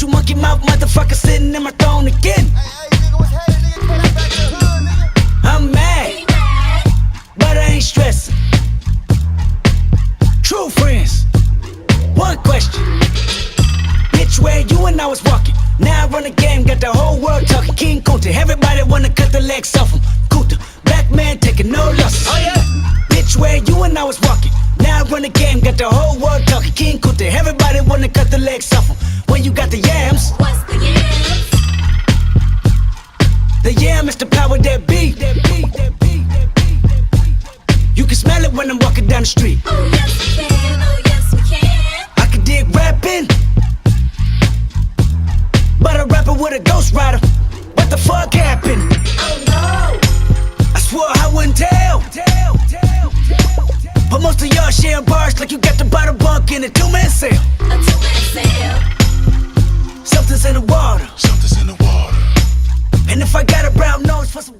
you monkey mouth motherfucker sitting in my throne again. I'm mad, but I ain't stressing. True friends, one question. Bitch, where you and I was walking. Now I run the game, got the whole world talking. King Kunta, everybody wanna cut the legs off him. Kunta, black man taking no losses. Oh yeah. Bitch, where you and I was walking. Now I run the game, got the whole world talking. King Kunta, everybody wanna cut the legs off him. When you got the yams, What's the yams? the yam is the power that be. You can smell it when I'm walking down the street. Oh yes we can, oh yes we can. I can dig rapping, but a rapper with a ghost rider. What the fuck happened? Oh no. I swore I wouldn't tell. But most of y'all sharing bars like you got the bottom bunk in a two-man sale. A two-man sale. Something's in the water. Something's in the water. And if I got a brown nose for some